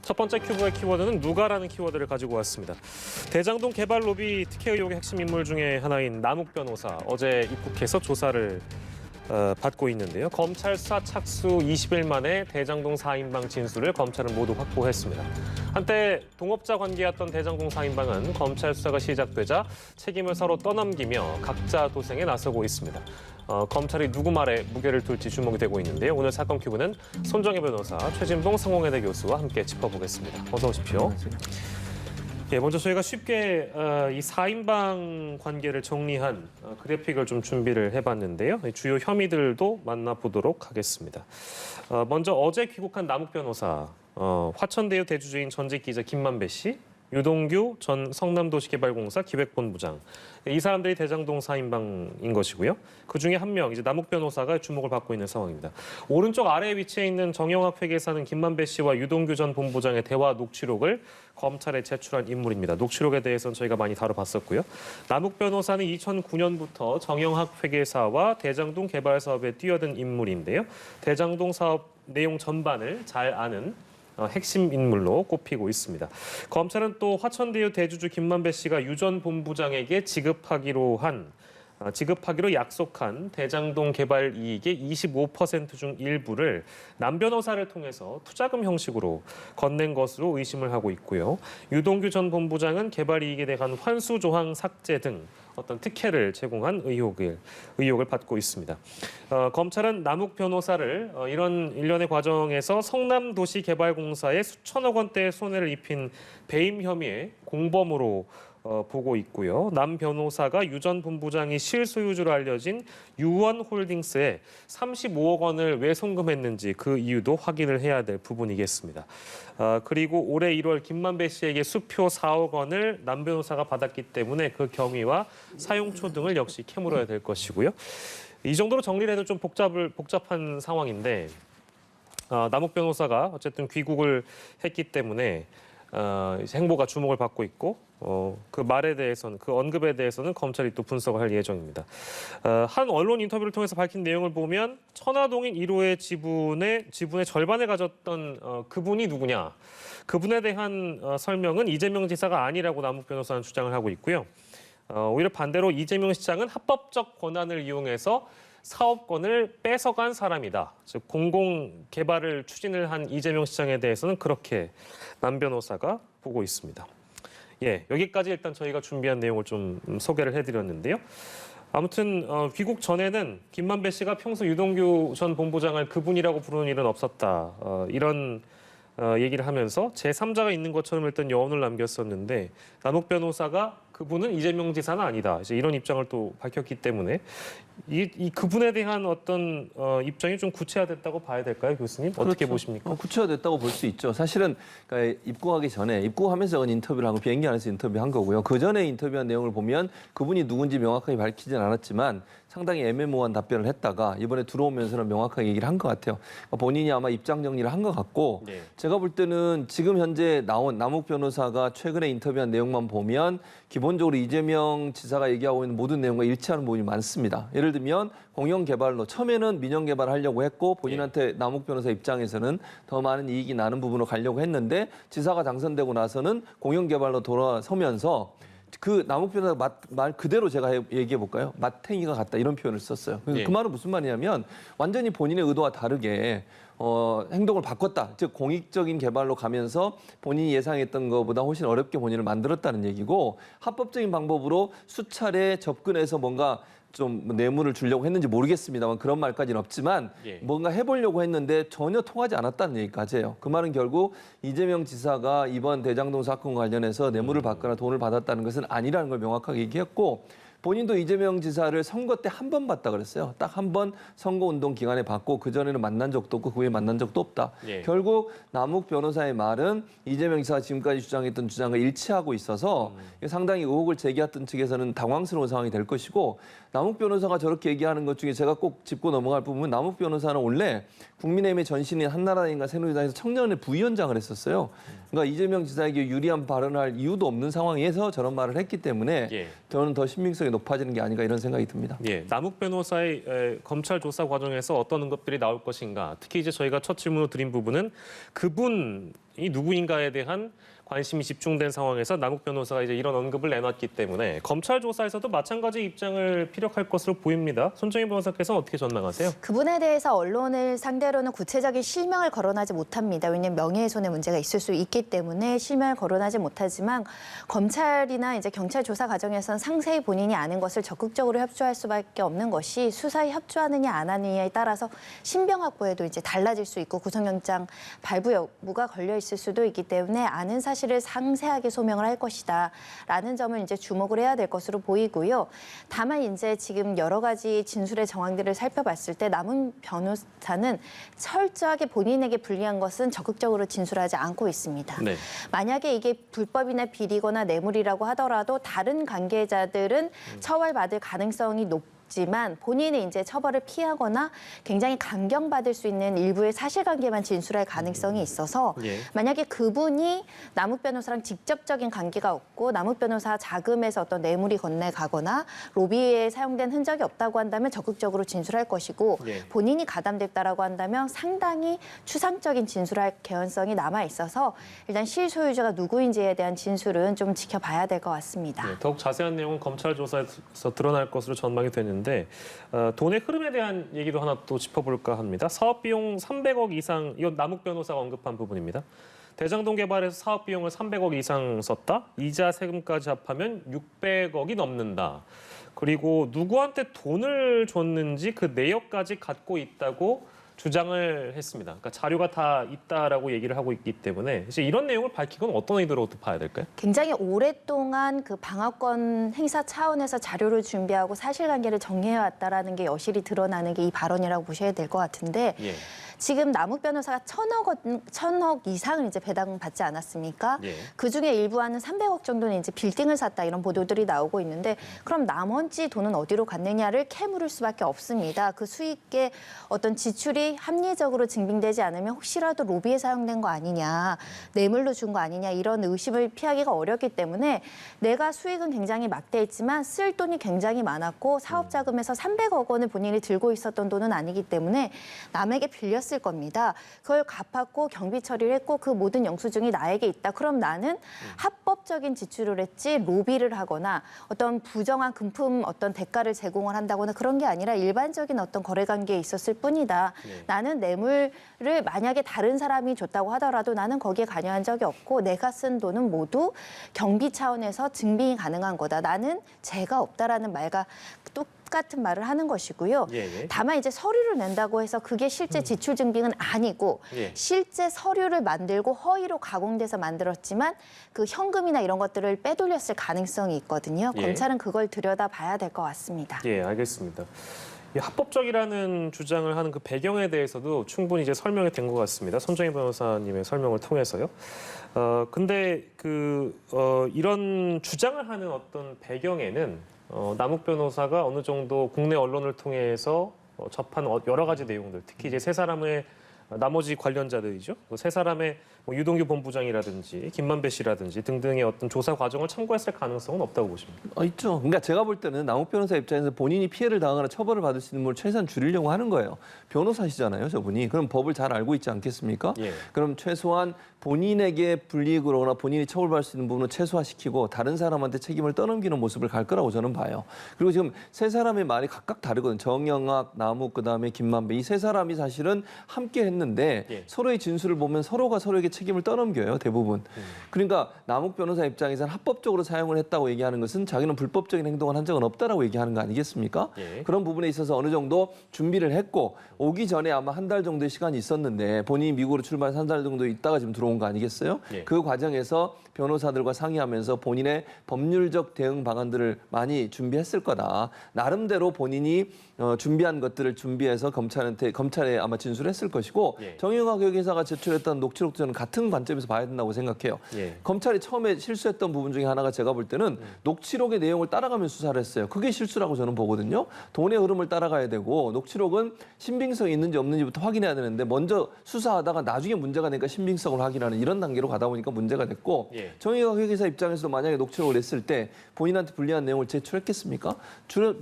첫 번째 큐브의 키워드는 누가라는 키워드를 가지고 왔습니다. 대장동 개발 로비 특혜 의혹의 핵심 인물 중에 하나인 남욱 변호사 어제 입국해서 조사를 받고 있는데요. 검찰 수사 착수 20일 만에 대장동 4인방 진술을 검찰은 모두 확보했습니다. 한때 동업자 관계였던 대장동 4인방은 검찰 수사가 시작되자 책임을 서로 떠넘기며 각자 도생에 나서고 있습니다. 검찰이 누구 말에 무게를 둘지 주목이 되고 있는데요. 오늘 사건 큐브는 손정혜 변호사, 최진봉 성공회대 교수와 함께 짚어보겠습니다. 어서 오십시오. 예, 먼저 저희가 쉽게 이 4인방 관계를 정리한 그래픽을 좀 준비를 해봤는데요. 주요 혐의들도 만나보도록 하겠습니다. 먼저 어제 귀국한 남욱 변호사, 화천대유 대주주인 전직 기자 김만배 씨, 유동규 전 성남도시개발공사 기획본부장. 이 사람들이 대장동 4인방인 것이고요. 그중에 한 명, 이제 남욱 변호사가 주목을 받고 있는 상황입니다. 오른쪽 아래에 위치해 있는 정영학 회계사는 김만배 씨와 유동규 전 본부장의 대화 녹취록을 검찰에 제출한 인물입니다. 녹취록에 대해서는 저희가 많이 다뤄봤었고요. 남욱 변호사는 2009년부터 정영학 회계사와 대장동 개발 사업에 뛰어든 인물인데요. 대장동 사업 내용 전반을 잘 아는 핵심 인물로 꼽히고 있습니다. 검찰은 또 화천대유 대주주 김만배 씨가 유 전 본부장에게 지급하기로 약속한 대장동 개발 이익의 25% 중 일부를 남 변호사를 통해서 투자금 형식으로 건넨 것으로 의심을 하고 있고요. 유동규 전 본부장은 개발 이익에 대한 환수 조항 삭제 등 어떤 특혜를 제공한 의혹을 받고 있습니다. 검찰은 남욱 변호사를 이런 일련의 과정에서 성남도시개발공사에 수천억 원대의 손해를 입힌 배임 혐의의 공범으로 보고 있고요. 남 변호사가 유 전 본부장이 실소유주로 알려진 유원홀딩스에 35억 원을 왜 송금했는지 그 이유도 확인을 해야 될 부분이겠습니다. 그리고 올해 1월 김만배 씨에게 수표 4억 원을 남 변호사가 받았기 때문에 그 경위와 사용처 등을 역시 캐물어야 될 것이고요. 이 정도로 정리를 해도 좀 복잡한 상황인데 남욱 변호사가 어쨌든 귀국을 했기 때문에 행보가 주목을 받고 있고 그 말에 대해서는 그 언급에 대해서는 검찰이 또 분석을 할 예정입니다. 한 언론 인터뷰를 통해서 밝힌 내용을 보면 천화동인 1호의 지분의 절반을 가졌던 그분이 누구냐? 그분에 대한 설명은 이재명 지사가 아니라고 남욱 변호사는 주장을 하고 있고요. 오히려 반대로 이재명 시장은 합법적 권한을 이용해서 사업권을 뺏어간 사람이다. 즉 공공 개발을 추진을 한 이재명 시장에 대해서는 그렇게 남 변호사가 보고 있습니다. 예, 여기까지 일단 저희가 준비한 내용을 좀 소개를 해드렸는데요. 아무튼 귀국 전에는 김만배 씨가 평소 유동규 전 본부장을 그분이라고 부르는 일은 없었다. 이런 얘기를 하면서 제3자가 있는 것처럼 일단 여운을 남겼었는데 남욱 변호사가 그분은 이재명 지사는 아니다. 이제 이런 입장을 또 밝혔기 때문에 이 그분에 대한 어떤 입장이 좀 구체화됐다고 봐야 될까요, 교수님? 어떻게 그렇죠. 보십니까? 구체화됐다고 볼 수 있죠. 사실은 그러니까 입국하기 전에 입국하면서 인터뷰를 하고 비행기 안에서 인터뷰한 거고요. 그 전에 인터뷰한 내용을 보면 그분이 누군지 명확하게 밝히진 않았지만 상당히 애매모호한 답변을 했다가 이번에 들어오면서는 명확하게 얘기를 한 것 같아요. 본인이 아마 입장 정리를 한 것 같고 네. 제가 볼 때는 지금 현재 나온 남욱 변호사가 최근에 인터뷰한 내용만 보면 기본적으로 이재명 지사가 얘기하고 있는 모든 내용과 일치하는 부분이 많습니다. 예를 들면 공영개발로 처음에는 민영개발을 하려고 했고 본인한테 남욱 변호사 입장에서는 더 많은 이익이 나는 부분으로 가려고 했는데 지사가 당선되고 나서는 공영개발로 돌아서면서 그 남욱 변호사 말 그대로 제가 얘기해 볼까요? 마탱이가 같다 이런 표현을 썼어요. 그래서 그 말은 무슨 말이냐면 완전히 본인의 의도와 다르게 행동을 바꿨다. 즉 공익적인 개발로 가면서 본인이 예상했던 것보다 훨씬 어렵게 본인을 만들었다는 얘기고 합법적인 방법으로 수차례 접근해서 뭔가 좀 뇌물을 주려고 했는지 모르겠습니다만 그런 말까지는 없지만 뭔가 해보려고 했는데 전혀 통하지 않았다는 얘기까지예요. 그 말은 결국 이재명 지사가 이번 대장동 사건 관련해서 뇌물을 받거나 돈을 받았다는 것은 아니라는 걸 명확하게 얘기했고 본인도 이재명 지사를 선거 때 한 번 봤다 그랬어요. 딱 한 번 선거운동 기간에 봤고 그전에는 만난 적도 없고 그 후에 만난 적도 없다. 결국 남욱 변호사의 말은 이재명 지사가 지금까지 주장했던 주장과 일치하고 있어서 상당히 의혹을 제기했던 측에서는 당황스러운 상황이 될 것이고 남욱 변호사가 저렇게 얘기하는 것 중에 제가 꼭 짚고 넘어갈 부분은 남욱 변호사는 원래 국민의힘의 전신인 한나라당과 새누리당에서 청년의 부위원장을 했었어요. 그러니까 이재명 지사에게 유리한 발언할 이유도 없는 상황에서 저런 말을 했기 때문에 예. 저는 더 신빙성이 높아지는 게 아닌가 이런 생각이 듭니다. 예, 남욱 변호사의 검찰 조사 과정에서 어떤 언급들이 나올 것인가. 특히 이제 저희가 첫 질문으로 드린 부분은 그분이 누구인가에 대한 관심이 집중된 상황에서 남욱 변호사가 이제 이런 언급을 내놨기 때문에 검찰 조사에서도 마찬가지 입장을 피력할 것으로 보입니다. 손정희 변호사께서는 어떻게 전망하세요? 그분에 대해서 언론을 상대로는 구체적인 실명을 거론하지 못합니다. 왜냐하면 명예훼손의 문제가 있을 수 있기 때문에 실명을 거론하지 못하지만 검찰이나 이제 경찰 조사 과정에서는 상세히 본인이 아는 것을 적극적으로 협조할 수밖에 없는 것이 수사에 협조하느냐 안 하느냐에 따라서 신병 확보에도 이제 달라질 수 있고 구속영장 발부 여부가 걸려 있을 수도 있기 때문에 아는 사실을 상세하게 소명을 할 것이다라는 점을 이제 주목을 해야 될 것으로 보이고요. 다만 이제 지금 여러 가지 진술의 정황들을 살펴봤을 때 남은 변호사는 철저하게 본인에게 불리한 것은 적극적으로 진술하지 않고 있습니다. 네. 만약에 이게 불법이나 비리거나 뇌물이라고 하더라도 다른 관계자들은 처벌받을 가능성이 높지만 본인이 이제 처벌을 피하거나 굉장히 감경받을 수 있는 일부의 사실관계만 진술할 가능성이 있어서 예. 만약에 그분이 남욱 변호사랑 직접적인 관계가 없고 남욱 변호사 자금에서 어떤 뇌물이 건네가거나 로비에 사용된 흔적이 없다고 한다면 적극적으로 진술할 것이고 예. 본인이 가담됐다라고 한다면 상당히 추상적인 진술할 개연성이 남아 있어서 일단 실소유주가 누구인지에 대한 진술은 좀 지켜봐야 될 것 같습니다. 네, 더욱 자세한 내용은 검찰 조사에서 드러날 것으로 전망이 되는데 돈의 흐름에 대한 얘기도 하나 또 짚어볼까 합니다. 사업 비용 300억 이상, 이건 남욱 변호사가 언급한 부분입니다. 대장동 개발에서 사업 비용을 300억 이상 썼다. 이자 세금까지 합하면 600억이 넘는다. 그리고 누구한테 돈을 줬는지 그 내역까지 갖고 있다고 주장을 했습니다. 그러니까 자료가 다 있다라고 얘기를 하고 있기 때문에 이제 이런 내용을 밝히고는 어떤 의도로 봐야 될까요? 굉장히 오랫동안 그 방어권 행사 차원에서 자료를 준비하고 사실관계를 정리해왔다라는 게 여실히 드러나는 게 이 발언이라고 보셔야 될 것 같은데 예. 지금 남욱 변호사가 1,000억 이상을 이제 배당받지 않았습니까? 예. 그중에 일부와는 300억 정도는 이제 빌딩을 샀다 이런 보도들이 나오고 있는데 그럼 나머지 돈은 어디로 갔느냐를 캐물을 수밖에 없습니다. 그 수익의 어떤 지출이 합리적으로 증빙되지 않으면 혹시라도 로비에 사용된 거 아니냐, 뇌물로 준 거 아니냐 이런 의심을 피하기가 어렵기 때문에 내가 수익은 굉장히 막대했지만 쓸 돈이 굉장히 많았고 사업 자금에서 300억 원을 본인이 들고 있었던 돈은 아니기 때문에 남에게 빌렸을 겁니다. 그걸 갚았고 경비 처리를 했고 그 모든 영수증이 나에게 있다. 그럼 나는 합법적인 지출을 했지 로비를 하거나 어떤 부정한 금품 어떤 대가를 제공을 한다거나 그런 게 아니라 일반적인 어떤 거래 관계에 있었을 뿐이다. 네. 나는 뇌물을 만약에 다른 사람이 줬다고 하더라도 나는 거기에 관여한 적이 없고 내가 쓴 돈은 모두 경비 차원에서 증빙이 가능한 거다. 나는 죄가 없다라는 말과 똑같은 말을 하는 것이고요. 예, 예. 다만 이제 서류를 낸다고 해서 그게 실제 지출 증빙은 아니고 예. 실제 서류를 만들고 허위로 가공돼서 만들었지만 그 현금이나 이런 것들을 빼돌렸을 가능성이 있거든요. 예. 검찰은 그걸 들여다봐야 될 것 같습니다. 예, 알겠습니다. 이 합법적이라는 주장을 하는 그 배경에 대해서도 충분히 이제 설명이 된 것 같습니다. 손정희 변호사님의 설명을 통해서요. 근데 이런 주장을 하는 어떤 배경에는 남욱 변호사가 어느 정도 국내 언론을 통해서 접한 여러 가지 내용들, 특히 이제 세 사람의 나머지 관련자들이죠. 세 사람의 유동규 본부장이라든지 김만배 씨라든지 등등의 어떤 조사 과정을 참고했을 가능성은 없다고 보십니까? 있죠. 그러니까 제가 볼 때는 남욱 변호사 입장에서 본인이 피해를 당하거나 처벌을 받을 수 있는 걸 최소한 줄이려고 하는 거예요. 변호사시잖아요, 저분이. 그럼 법을 잘 알고 있지 않겠습니까? 예. 그럼 최소한 본인에게 불이익을 오거나 본인이 처벌받을 수 있는 부분을 최소화시키고 다른 사람한테 책임을 떠넘기는 모습을 갈 거라고 저는 봐요. 그리고 지금 세 사람의 말이 각각 다르거든요. 정영학, 남욱, 그다음에 김만배. 이 세 사람이 사실은 함께 했는데 예. 서로의 진술을 보면 서로가 서로에게 책임을 떠넘겨요, 대부분. 그러니까 남욱 변호사 입장에서는 합법적으로 사용을 했다고 얘기하는 것은 자기는 불법적인 행동을 한 적은 없다라고 얘기하는 거 아니겠습니까? 예. 그런 부분에 있어서 어느 정도 준비를 했고 오기 전에 아마 한 달 정도의 시간이 있었는데 본인이 미국으로 출발해서 한 달 정도 있다가 지금 들어온 거 아니겠어요? 예. 그 과정에서 변호사들과 상의하면서 본인의 법률적 대응 방안들을 많이 준비했을 거다. 나름대로 본인이 준비한 것들을 준비해서 검찰에 아마 진술했을 것이고 예. 정영학 회계사가 제출했던 녹취록들은 같은 관점에서 봐야 된다고 생각해요. 예. 검찰이 처음에 실수했던 부분 중에 하나가 제가 볼 때는 녹취록의 내용을 따라가면 수사를 했어요. 그게 실수라고 저는 보거든요. 돈의 흐름을 따라가야 되고 녹취록은 신빙성이 있는지 없는지부터 확인해야 되는데 먼저 수사하다가 나중에 문제가 되니까 신빙성을 확인하는 이런 단계로 가다 보니까 문제가 됐고 예. 정의각 회계사 입장에서도 만약에 녹취록을 냈을 때 본인한테 불리한 내용을 제출했겠습니까?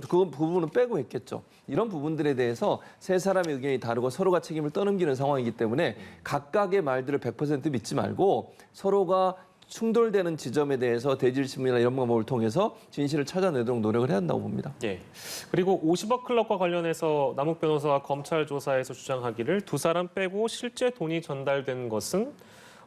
그 부분은 빼고 했겠죠. 이런 부분들에 대해서 세 사람의 의견이 다르고 서로가 책임을 떠넘기는 상황이기 때문에 각각의 말들을 100% 믿지 말고 서로가 충돌되는 지점에 대해서 대질신문이나 이런 방법을 통해서 진실을 찾아내도록 노력을 해야 한다고 봅니다. 예. 그리고 50억 클럽과 관련해서 남욱 변호사가 검찰 조사에서 주장하기를 두 사람 빼고 실제 돈이 전달된 것은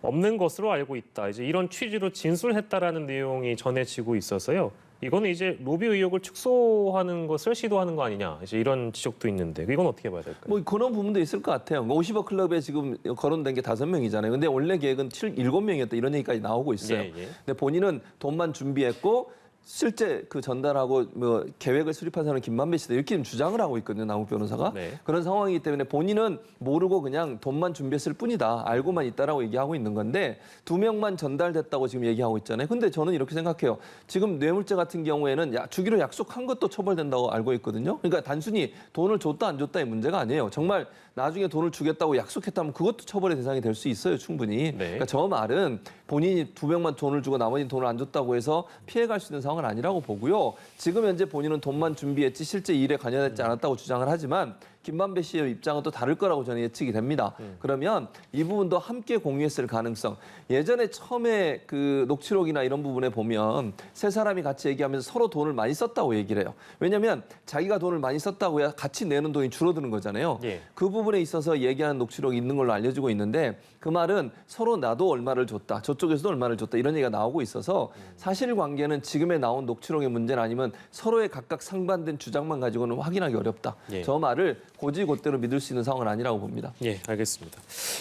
없는 것으로 알고 있다. 이제 이런 취지로 진술했다라는 내용이 전해지고 있어서요. 이거는 이제 로비 의혹을 축소하는 것을 시도하는 거 아니냐. 이제 이런 지적도 있는데 이건 어떻게 봐야 될까요? 뭐 그런 부분도 있을 것 같아요. 50억 클럽에 지금 거론된 게 5명이잖아요. 근데 원래 계획은 7명이었다 이런 얘기까지 나오고 있어요. 예, 예. 근데 본인은 돈만 준비했고 실제 그 전달하고 뭐 계획을 수립한 사람은 김만배 씨다 이렇게 좀 주장을 하고 있거든요. 남욱 변호사가. 네. 그런 상황이기 때문에 본인은 모르고 그냥 돈만 준비했을 뿐이다. 알고만 있다라고 얘기하고 있는 건데 2명만 전달됐다고 지금 얘기하고 있잖아요. 근데 저는 이렇게 생각해요. 지금 뇌물죄 같은 경우에는 주기로 약속한 것도 처벌된다고 알고 있거든요. 그러니까 단순히 돈을 줬다 안 줬다의 문제가 아니에요. 정말 나중에 돈을 주겠다고 약속했다면 그것도 처벌의 대상이 될 수 있어요. 충분히. 네. 그러니까 저 말은 본인이 2명만 돈을 주고 나머지는 돈을 안 줬다고 해서 피해갈 수 있는 상황은 아니라고 보고요. 지금 현재 본인은 돈만 준비했지 실제 일에 관여했지 않았다고 주장을 하지만 김만배 씨의 입장은 또 다를 거라고 저는 예측이 됩니다. 그러면 이 부분도 함께 공유했을 가능성. 예전에 처음에 그 녹취록이나 이런 부분에 보면 세 사람이 같이 얘기하면서 서로 돈을 많이 썼다고 얘기를 해요. 왜냐하면 자기가 돈을 많이 썼다고 해야 같이 내는 돈이 줄어드는 거잖아요. 예. 그 부분에 있어서 얘기하는 녹취록이 있는 걸로 알려지고 있는데 그 말은 서로 나도 얼마를 줬다. 저쪽에서도 얼마를 줬다. 이런 얘기가 나오고 있어서 사실관계는 지금에 나온 녹취록의 문제는 아니면 서로의 각각 상반된 주장만 가지고는 확인하기 어렵다. 예. 저 말을 고지곧대로 믿을 수 있는 상황은 아니라고 봅니다. 예, 알겠습니다.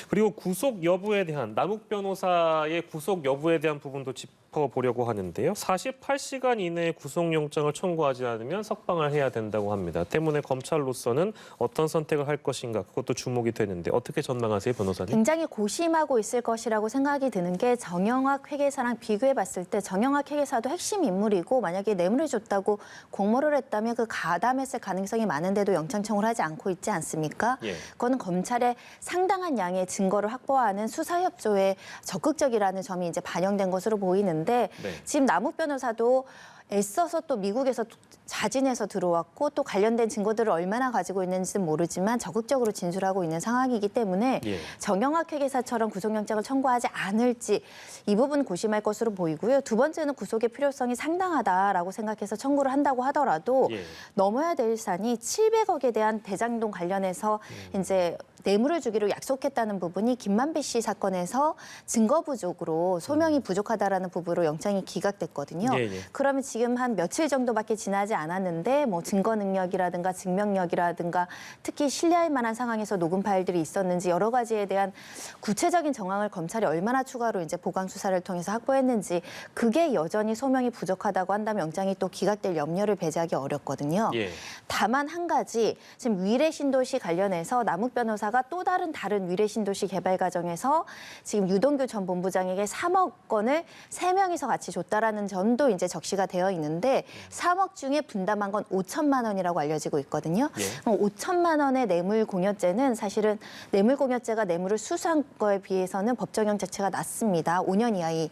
그리고 구속 여부에 대한 남욱 변호사의 구속 여부에 대한 부분도 짚어보려고 하는데요. 48시간 이내에 구속영장을 청구하지 않으면 석방을 해야 된다고 합니다. 때문에 검찰로서는 어떤 선택을 할 것인가 그것도 주목이 되는데 어떻게 전망하세요, 변호사님? 굉장히 고심하고 있을 것이라고 생각이 드는 게 정영학 회계사랑 비교해봤을 때 정영학 회계사도 핵심 인물이고 만약에 뇌물을 줬다고 공모를 했다면 그 가담했을 가능성이 많은데도 영장 청구를 하지 않고 있지 않습니까? 예. 그거는 검찰의 상당한 양의 증거를 확보하는 수사 협조에 적극적이라는 점이 이제 반영된 것으로 보이는데 네. 지금 남욱 변호사도 애써서 또 미국에서 자진해서 들어왔고 또 관련된 증거들을 얼마나 가지고 있는지는 모르지만 적극적으로 진술하고 있는 상황이기 때문에 예. 정영학 회계사처럼 구속영장을 청구하지 않을지 이 부분 고심할 것으로 보이고요. 두 번째는 구속의 필요성이 상당하다라고 생각해서 청구를 한다고 하더라도 예. 넘어야 될 산이 700억에 대한 대장동 관련해서 이제 뇌물을 주기로 약속했다는 부분이 김만배 씨 사건에서 증거 부족으로 소명이 부족하다라는 부분으로 영장이 기각됐거든요. 예, 예. 그러면 지금 한 며칠 정도밖에 지나지 않았는데 뭐 증거 능력이라든가 증명력이라든가 특히 신뢰할 만한 상황에서 녹음 파일들이 있었는지 여러 가지에 대한 구체적인 정황을 검찰이 얼마나 추가로 이제 보강 수사를 통해서 확보했는지 그게 여전히 소명이 부족하다고 한다면 영장이 또 기각될 염려를 배제하기 어렵거든요. 예. 다만 한 가지 지금 위례 신도시 관련해서 남욱 변호사가 또 다른 위례 신도시 개발 과정에서 지금 유동규 전 본부장에게 3억 원을 3명이서 같이 줬다라는 점도 이제 적시가 되어 있는데 3억 중에 분담한 건 5천만 원이라고 알려지고 있거든요. 예. 그럼 5천만 원의 뇌물 공여죄는 사실은 뇌물 공여죄가 뇌물을 수수한 거에 비해서는 법정형 자체가 낮습니다. 5년 이하의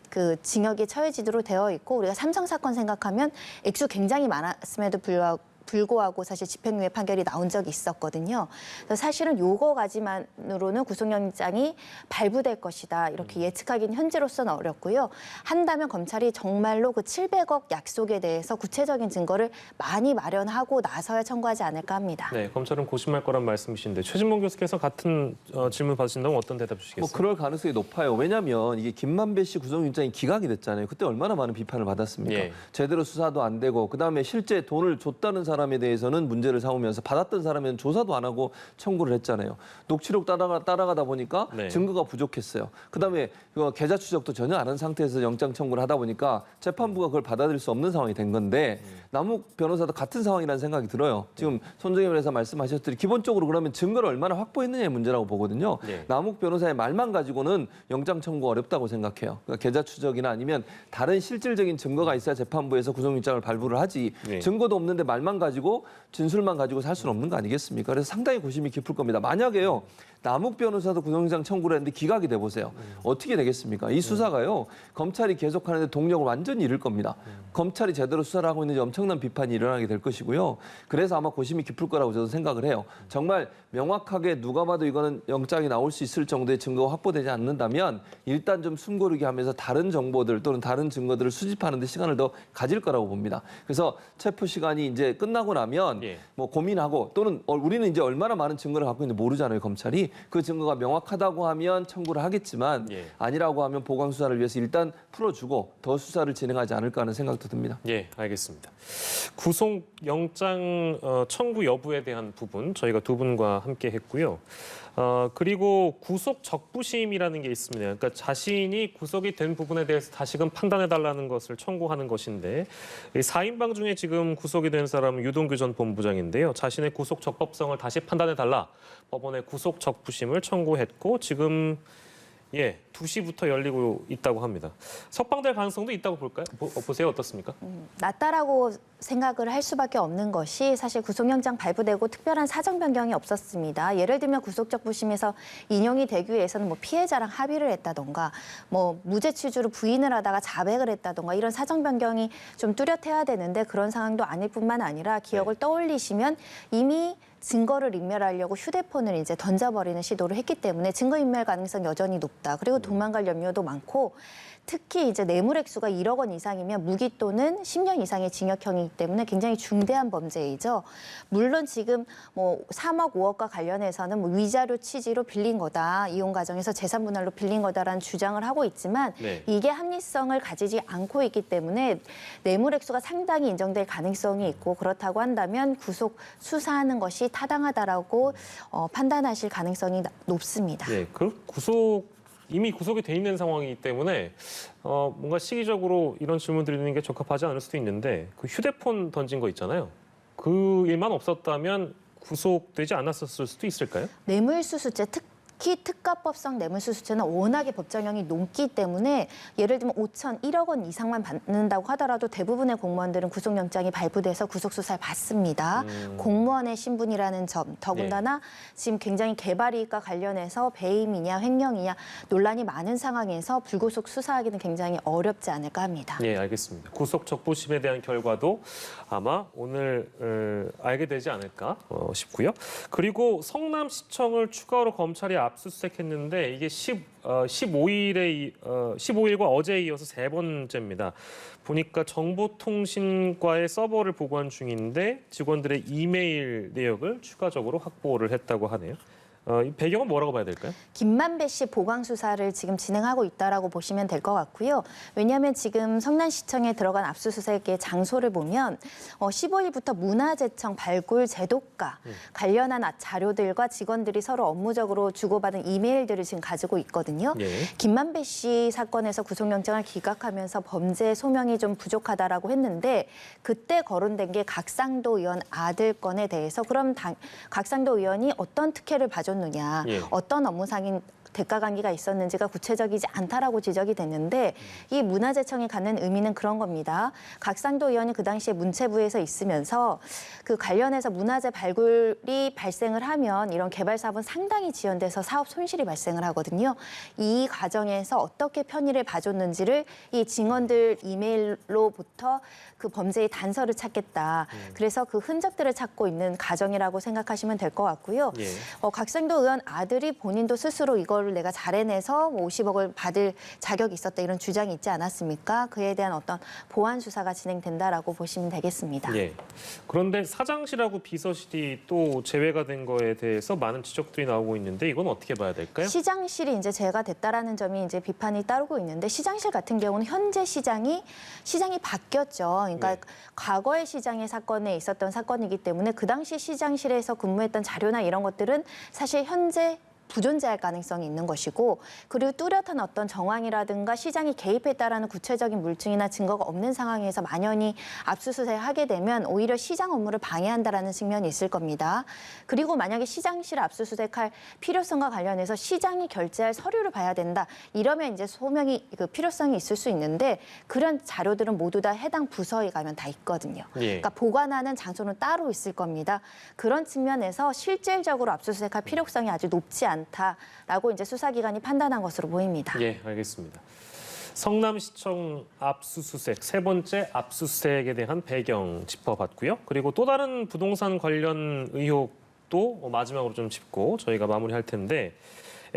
그 징역에 처해지도록 되어 있고 우리가 삼성 사건 생각하면 액수 굉장히 많았음에도 불구하고 사실 집행유예 판결이 나온 적이 있었거든요. 그래서 사실은 요거 가지만으로는 구속영장이 발부될 것이다. 이렇게 예측하기는 현재로서는 어렵고요. 한다면 검찰이 정말로 그 700억 약속에 대해서 구체적인 증거를 많이 마련하고 나서야 청구하지 않을까 합니다. 네, 검찰은 고심할 거란 말씀이신데 최진봉 교수께서 같은 질문 받으신다면 어떤 대답 주시겠어요? 뭐 그럴 가능성이 높아요. 왜냐하면 이게 김만배 씨 구속영장이 기각이 됐잖아요. 그때 얼마나 많은 비판을 받았습니까? 예. 제대로 수사도 안 되고 그다음에 실제 돈을 줬다는 사람 사람에 대해서는 문제를 삼으면서 받았던 사람에는 조사도 안 하고 청구를 했잖아요. 녹취록 따라가다 보니까 네. 증거가 부족했어요. 그다음에 계좌 추적도 전혀 안 한 상태에서 영장 청구를 하다 보니까 재판부가 그걸 받아들일 수 없는 상황이 된 건데 남욱 변호사도 같은 상황이라는 생각이 들어요. 지금 손정혜 변호사 말씀하셨듯이 기본적으로 그러면 증거를 얼마나 확보했느냐의 문제라고 보거든요. 네. 남욱 변호사의 말만 가지고는 영장 청구 어렵다고 생각해요. 그러니까 계좌 추적이나 아니면 다른 실질적인 증거가 있어야 재판부에서 구속영장을 발부를 하지. 네. 증거도 없는데 말만 가지고 진술만 가지고 살 수는 없는 거 아니겠습니까? 그래서 상당히 고심이 깊을 겁니다. 만약에요. 남욱 변호사도 구속영장 청구를 했는데 기각이 돼 보세요. 어떻게 되겠습니까? 이 수사가요. 검찰이 계속하는데 동력을 완전히 잃을 겁니다. 검찰이 제대로 수사를 하고 있는지 엄청난 비판이 일어나게 될 것이고요. 그래서 아마 고심이 깊을 거라고 저도 생각을 해요. 정말 명확하게 누가 봐도 이거는 영장이 나올 수 있을 정도의 증거가 확보되지 않는다면 일단 좀 숨고르게 하면서 다른 정보들 또는 다른 증거들을 수집하는 데 시간을 더 가질 거라고 봅니다. 그래서 체포 시간이 이제 끝나고 나면 예. 뭐 고민하고 또는 우리는 이제 얼마나 많은 증거를 갖고 있는지 모르잖아요, 검찰이. 그 증거가 명확하다고 하면 청구를 하겠지만 예. 아니라고 하면 보강 수사를 위해서 일단 풀어주고 더 수사를 진행하지 않을까 하는 생각도 듭니다. 예, 알겠습니다. 구속영장 청구 여부에 대한 부분 저희가 두 분과 함께 했고요. 그리고 구속 적부심이라는 게 있습니다. 그러니까 자신이 구속이 된 부분에 대해서 다시금 판단해달라는 것을 청구하는 것인데 4인방 중에 지금 구속이 된 사람은 유동규 전 본부장인데요. 자신의 구속 적법성을 다시 판단해달라. 법원에 구속 적부심을 청구했고 지금 2시부터 열리고 있다고 합니다. 석방될 가능성도 있다고 볼까요? 보세요. 어떻습니까? 낮다라고 생각을 할 수밖에 없는 것이 사실 구속영장 발부되고 특별한 사정 변경이 없었습니다. 예를 들면 구속적 부심에서 인용이 되기 위해서는 뭐 피해자랑 합의를 했다던가 뭐 무죄 취지로 부인을 하다가 자백을 했다던가 이런 사정 변경이 좀 뚜렷해야 되는데 그런 상황도 아닐 뿐만 아니라 기억을 떠올리시면 이미 증거를 인멸하려고 휴대폰을 이제 던져버리는 시도를 했기 때문에 증거인멸 가능성 여전히 높다. 그리고 도망갈 염려도 많고 특히 이제 뇌물 액수가 1억 원 이상이면 무기 또는 10년 이상의 징역형이기 때문에 굉장히 중대한 범죄이죠. 물론 지금 뭐 3억, 5억과 관련해서는 뭐 위자료 취지로 빌린 거다. 이혼 과정에서 재산 분할로 빌린 거다라는 주장을 하고 있지만 네. 이게 합리성을 가지지 않고 있기 때문에 뇌물 액수가 상당히 인정될 가능성이 있고 그렇다고 한다면 구속 수사하는 것이 타당하다라고 판단하실 가능성이 높습니다. 네, 이미 구속이 돼 있는 상황이기 때문에 뭔가 시기적으로 이런 질문 드리는 게 적합하지 않을 수도 있는데 그 휴대폰 던진 거 있잖아요. 그 일만 없었다면 구속되지 않았을 수도 있을까요? 뇌물수수죄 특히 특가법상 뇌물수수죄는 워낙에 법정형이 높기 때문에 예를 들면 5천, 1억 원 이상만 받는다고 하더라도 대부분의 공무원들은 구속영장이 발부돼서 구속수사를 받습니다. 공무원의 신분이라는 점, 더군다나 지금 굉장히 개발이익과 관련해서 배임이냐 횡령이냐 논란이 많은 상황에서 불구속 수사하기는 굉장히 어렵지 않을까 합니다. 네, 알겠습니다. 구속 적부심에 대한 결과도 아마 오늘 알게 되지 않을까 싶고요. 그리고 성남시청을 추가로 검찰이 압수수색했는데 이게 15일과 어제에 이어서 세 번째입니다. 보니까 정보통신과의 서버를 보관 중인데 직원들의 이메일 내역을 추가적으로 확보를 했다고 하네요. 이 배경은 뭐라고 봐야 될까요? 김만배 씨 보강 수사를 지금 진행하고 있다라고 보시면 될 것 같고요. 왜냐하면 지금 성남시청에 들어간 압수수색의 장소를 보면 15일부터 문화재청 발굴 제도과 관련한 자료들과 직원들이 서로 업무적으로 주고받은 이메일들을 지금 가지고 있거든요. 예. 김만배 씨 사건에서 구속영장을 기각하면서 범죄 소명이 좀 부족하다라고 했는데 그때 거론된 게 각상도 의원 아들 건에 대해서 그럼 각상도 의원이 어떤 특혜를 봐줬느냐, 예. 어떤 업무상인 대가 관계가 있었는지가 구체적이지 않다라고 지적이 됐는데 이 문화재청이 갖는 의미는 그런 겁니다. 각상도 의원이 그 당시에 문체부에서 있으면서 그 관련해서 문화재 발굴이 발생을 하면 이런 개발 사업은 상당히 지연돼서 사업 손실이 발생을 하거든요. 이 과정에서 어떻게 편의를 봐줬는지를 이 증언들 이메일로부터 그 범죄의 단서를 찾겠다. 그래서 그 흔적들을 찾고 있는 과정이라고 생각하시면 될 것 같고요. 예. 각상도 의원 아들이 본인도 스스로 이걸 이거를 내가 잘 해내서 뭐 50억을 받을 자격이 있었다 이런 주장이 있지 않았습니까? 그에 대한 어떤 보완 수사가 진행된다라고 보시면 되겠습니다. 예. 그런데 사장실하고 비서실이 또 제외가 된 거에 대해서 많은 지적들이 나오고 있는데 이건 어떻게 봐야 될까요? 시장실이 이제 제외가 됐다라는 점이 이제 비판이 따르고 있는데 시장실 같은 경우는 현재 시장이 바뀌었죠. 그러니까 네. 과거의 시장의 사건에 있었던 사건이기 때문에 그 당시 시장실에서 근무했던 자료나 이런 것들은 사실 현재 부존재할 가능성이 있는 것이고 그리고 뚜렷한 어떤 정황이라든가 시장이 개입했다라는 구체적인 물증이나 증거가 없는 상황에서 만연히 압수수색을 하게 되면 오히려 시장 업무를 방해한다라는 측면이 있을 겁니다. 그리고 만약에 시장실 압수수색할 필요성과 관련해서 시장이 결제할 서류를 봐야 된다. 이러면 이제 소명이 그 필요성이 있을 수 있는데 그런 자료들은 모두 다 해당 부서에 가면 다 있거든요. 예. 그러니까 보관하는 장소는 따로 있을 겁니다. 그런 측면에서 실질적으로 압수수색할 필요성이 아주 높지 않다라고 이제 수사기관이 판단한 것으로 보입니다. 예, 알겠습니다. 성남시청 압수수색, 세 번째 압수수색에 대한 배경 짚어봤고요. 그리고 또 다른 부동산 관련 의혹도 마지막으로 좀 짚고 저희가 마무리할 텐데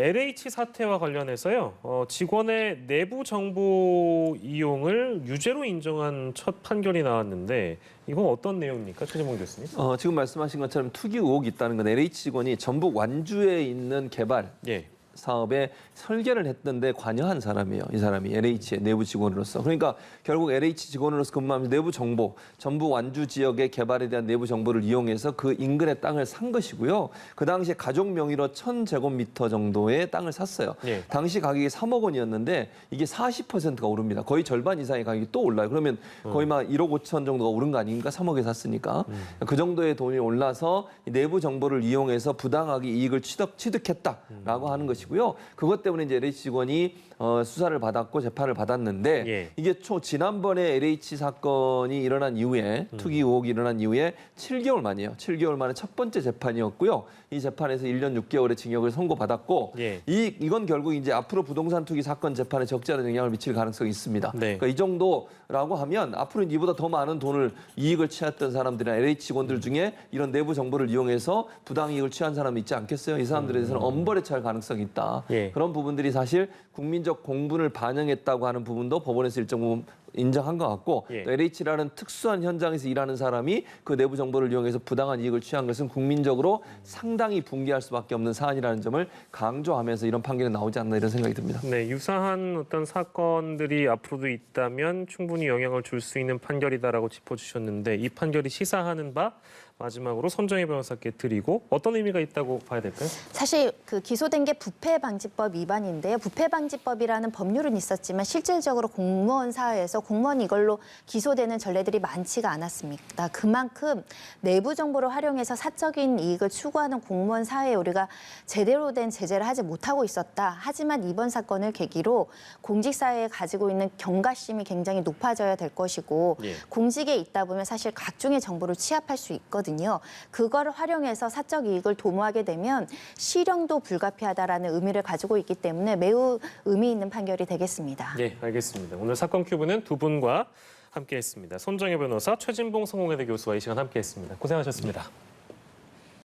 LH 사태와 관련해서요. 직원의 내부 정보 이용을 유죄로 인정한 첫 판결이 나왔는데 이건 어떤 내용입니까? 최재봉 교수님. 지금 말씀하신 것처럼 투기 의혹이 있다는 건 LH 직원이 전북 완주에 있는 개발 예. 사업에 설계를 했던데 관여한 사람이에요. 이 사람이 LH의 내부 직원으로서. 그러니까 결국 LH 직원으로서 근무하면서 내부 정보, 전북 완주 지역의 개발에 대한 내부 정보를 이용해서 그 인근의 땅을 산 것이고요. 그 당시에 가족 명의로 1,000제곱미터 정도의 땅을 샀어요. 예. 당시 가격이 3억 원이었는데 이게 40%가 오릅니다. 거의 절반 이상의 가격이 또 올라요. 그러면 거의 막 1억 5천 정도가 오른 거 아닙니까? 3억에 샀으니까. 그 정도의 돈이 올라서 이 내부 정보를 이용해서 부당하게 이익을 취득했다라고 하는 것이고요. 그것 때문에 이제 LH 직원이 수사를 받았고 재판을 받았는데 예. 이게 지난번에 LH 사건이 일어난 이후에 투기 의혹이 일어난 이후에 7개월 만이에요. 7개월 만에 첫 번째 재판이었고요. 이 재판에서 1년 6개월의 징역을 선고받았고 예. 이건 결국 이제 앞으로 부동산 투기 사건 재판에 적지 않은 영향을 미칠 가능성이 있습니다. 네. 그러니까 이 정도라고 하면 앞으로 이보다 더 많은 돈을 이익을 취했던 사람들이나 LH 직원들 중에 이런 내부 정보를 이용해서 부당 이익을 취한 사람이 있지 않겠어요? 이 사람들에 대해서는 엄벌에 처할 가능성이 있다. 예. 그런 부분들이 사실 국민적 공분을 반영했다고 하는 부분도 법원에서 일정 부분 인정한 것 같고 예. 또 LH라는 특수한 현장에서 일하는 사람이 그 내부 정보를 이용해서 부당한 이익을 취한 것은 국민적으로 상당히 붕괴할 수밖에 없는 사안이라는 점을 강조하면서 이런 판결이 나오지 않나 이런 생각이 듭니다. 네, 유사한 어떤 사건들이 앞으로도 있다면 충분히 영향을 줄 수 있는 판결이다라고 짚어주셨는데 이 판결이 시사하는 바 마지막으로 손정혜 변호사께 드리고 어떤 의미가 있다고 봐야 될까요? 사실 그 기소된 게 부패방지법 위반인데요. 부패방지법이라는 법률은 있었지만 실질적으로 공무원 사회에서 공무원이 이걸로 기소되는 전례들이 많지가 않았습니다. 그만큼 내부 정보를 활용해서 사적인 이익을 추구하는 공무원 사회에 우리가 제대로 된 제재를 하지 못하고 있었다. 하지만 이번 사건을 계기로 공직사회에 가지고 있는 경각심이 굉장히 높아져야 될 것이고 예. 공직에 있다 보면 사실 각종의 정보를 취합할 수 있거든요. 그거를 활용해서 사적 이익을 도모하게 되면 실형도 불가피하다라는 의미를 가지고 있기 때문에 매우 의미 있는 판결이 되겠습니다. 네, 알겠습니다. 오늘 사건 큐브는 두 분과 함께했습니다. 손정혜 변호사, 최진봉 성공회대 교수와 이 시간 함께했습니다. 고생하셨습니다.